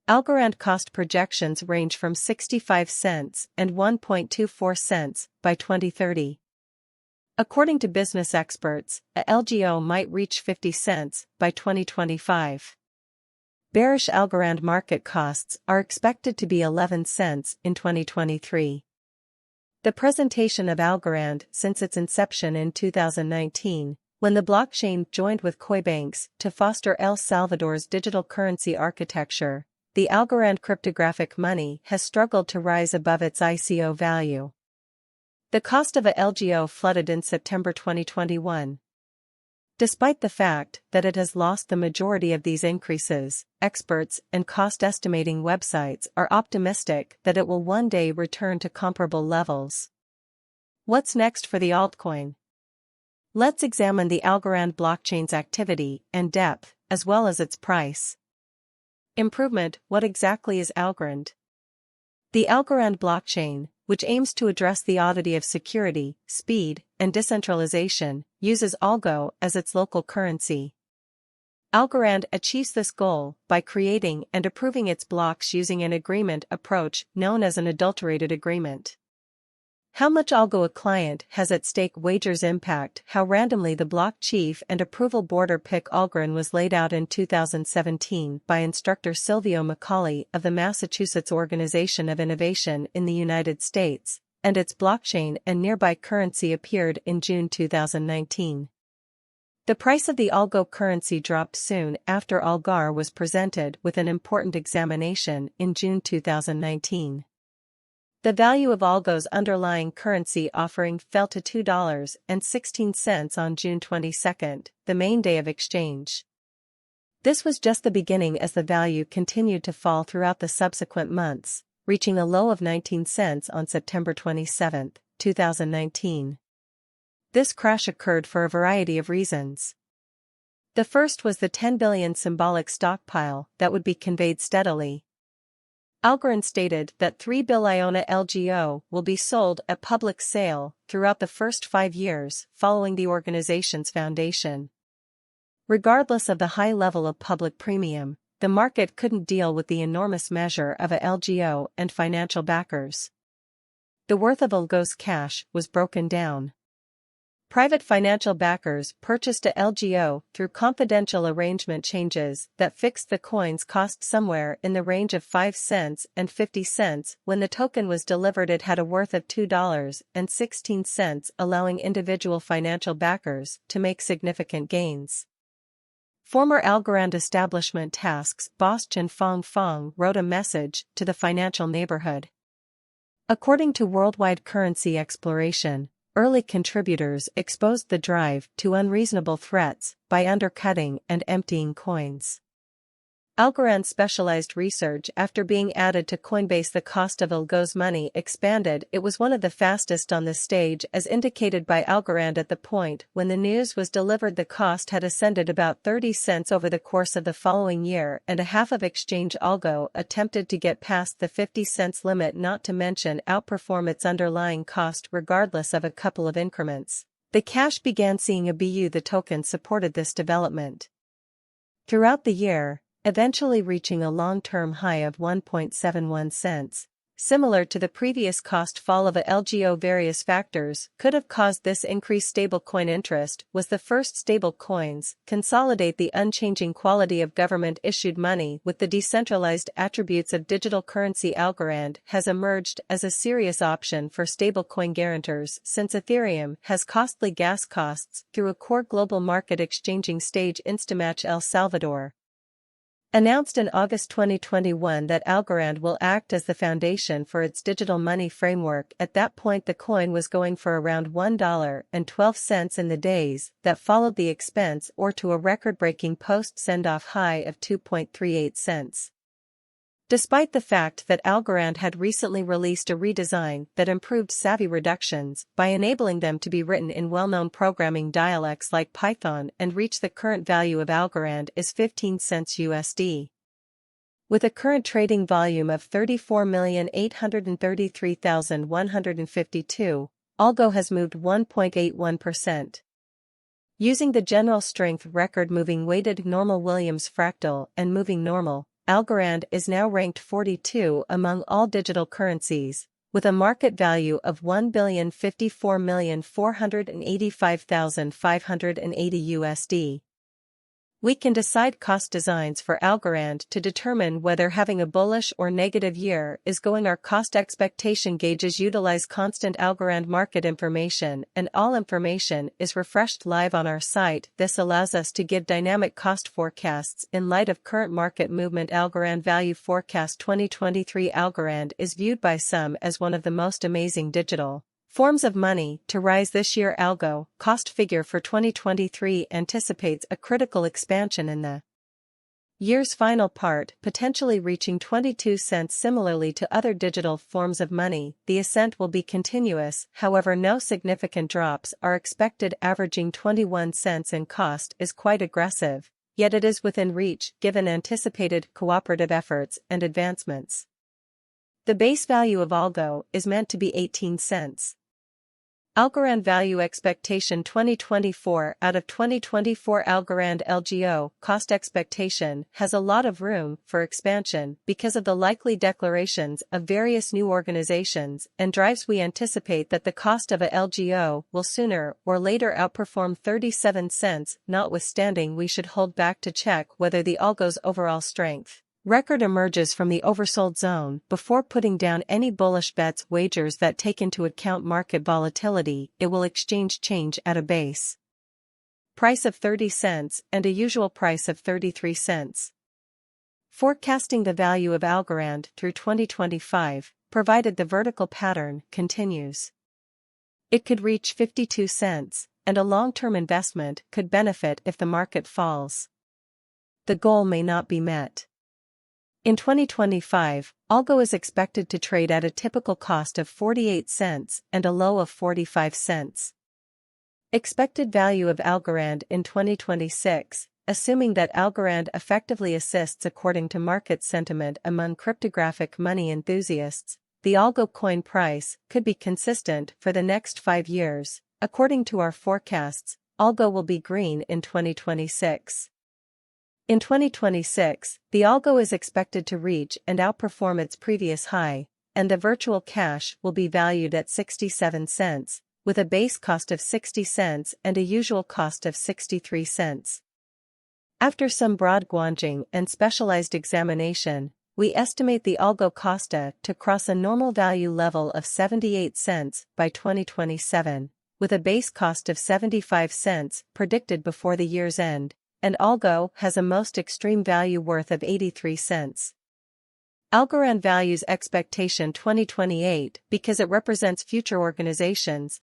Algorand cost projections range from 65 cents and 1.24 cents by 2030. According to business experts, a LGO might reach 50 cents by 2025. Bearish Algorand market costs are expected to be 11 cents in 2023. The presentation of Algorand since its inception in 2019, when the blockchain joined with Coinbase to foster El Salvador's digital currency architecture, the Algorand cryptographic money has struggled to rise above its ICO value. The cost of a LGO flooded in September 2021. Despite the fact that it has lost the majority of these increases, experts and cost estimating websites are optimistic that it will one day return to comparable levels. What's next for the altcoin? Let's examine the Algorand blockchain's activity and depth, as well as its price. Improvement. What exactly is Algorand? The Algorand blockchain, which aims to address the oddity of security, speed, and decentralization, uses Algo as its local currency. Algorand achieves this goal by creating and approving its blocks using an agreement approach known as an adulterated agreement. How much Algo a client has at stake wagers impact how randomly the block chief and approval boarder pick Algorand was laid out in 2017 by instructor Silvio Macaulay of the Massachusetts Organization of Innovation in the United States, and its blockchain and nearby currency appeared in June 2019. The price of the Algo currency dropped soon after Algar was presented with an important examination in June 2019. The value of Algo's underlying currency offering fell to $2.16 on June 22, the main day of exchange. This was just the beginning as the value continued to fall throughout the subsequent months, reaching a low of 19 cents on September 27, 2019. This crash occurred for a variety of reasons. The first was the 10 billion symbolic stockpile that would be conveyed steadily. Algorand stated that 3 billion LGO will be sold at public sale throughout the first 5 years following the organization's foundation. Regardless of the high level of public premium, the market couldn't deal with the enormous measure of a LGO and financial backers. The worth of Algo's cash was broken down. Private financial backers purchased a LGO through confidential arrangement changes that fixed the coin's cost somewhere in the range of 5 cents and 50 cents. When the token was delivered, it had a worth of $2.16, allowing individual financial backers to make significant gains. Former Algorand establishment tasks boss Chen Fong wrote a message to the financial neighborhood. According to Worldwide Currency Exploration, early contributors exposed the drive to unreasonable threats by undercutting and emptying coins. Algorand's specialized research. After being added to Coinbase, the cost of Algo's money expanded. It was one of the fastest on the stage, as indicated by Algorand. At the point when the news was delivered, the cost had ascended about 30 cents over the course of the following year and a half of exchange. Algo attempted to get past the 50 cents limit, not to mention outperform its underlying cost regardless of a couple of increments. The cash began seeing a BU. The token supported this development throughout the year, eventually reaching a long-term high of 1.71 cents. Similar to the previous cost fall of a LGO, various factors could have caused this increased. Stablecoin interest was the first. Stablecoins consolidate the unchanging quality of government-issued money with the decentralized attributes of digital currency. Algorand has emerged as a serious option for stablecoin guarantors since Ethereum has costly gas costs through a core global market exchanging stage. Instamatch El Salvador announced in August 2021 that Algorand will act as the foundation for its digital money framework. At that point, the coin was going for around $1.12 in the days that followed the expense, or to a record-breaking post-send-off high of 2.38 cents. Despite the fact that Algorand had recently released a redesign that improved savvy reductions by enabling them to be written in well-known programming dialects like Python, and reach the current value of Algorand is 15 cents USD. With a current trading volume of 34,833,152, Algo has moved 1.81%. Using the general strength record moving weighted normal Williams fractal and moving normal, Algorand is now ranked 42 among all digital currencies, with a market value of $1,054,485,580 USD. We can decide cost designs for Algorand to determine whether having a bullish or negative year is going. Our cost expectation gauges utilize constant Algorand market information, and all information is refreshed live on our site. This allows us to give dynamic cost forecasts in light of current market movement. Algorand Value Forecast 2023. Algorand is viewed by some as one of the most amazing digital forms of money to rise this year. Algo cost figure for 2023 anticipates a critical expansion in the year's final part, potentially reaching 22 cents. Similarly to other digital forms of money, the ascent will be continuous, however no significant drops are expected. Averaging 21 cents in cost is quite aggressive, yet it is within reach given anticipated cooperative efforts and advancements. The base value of Algo is meant to be 18 cents. Algorand Value Expectation 2024. Out of 2024 Algorand LGO cost expectation has a lot of room for expansion because of the likely declarations of various new organizations and drives. We anticipate that the cost of a LGO will sooner or later outperform 37 cents. Notwithstanding, we should hold back to check whether the Algo's overall strength record emerges from the oversold zone before putting down any bullish bets. Wagers that take into account market volatility. It will exchange change at a base price of 30 cents and a usual price of 33 cents. Forecasting the value of Algorand through 2025, provided the vertical pattern continues. It could reach 52 cents, and a long-term investment could benefit if the market falls. The goal may not be met. In 2025, Algo is expected to trade at a typical cost of 48 cents and a low of 45 cents. Expected value of Algorand in 2026, assuming that Algorand effectively assists according to market sentiment among cryptographic money enthusiasts, the Algo coin price could be consistent for the next 5 years. According to our forecasts, Algo will be green in 2026. In 2026, the Algo is expected to reach and outperform its previous high, and the virtual cash will be valued at 67 cents, with a base cost of 60 cents and a usual cost of 63 cents. After some broad guanjing and specialized examination, we estimate the Algo costa to cross a normal value level of 78 cents by 2027, with a base cost of 75 cents predicted before the year's end. And Algo has a most extreme value worth of 83 cents. Algorand values expectation 2028 because it represents future organizations,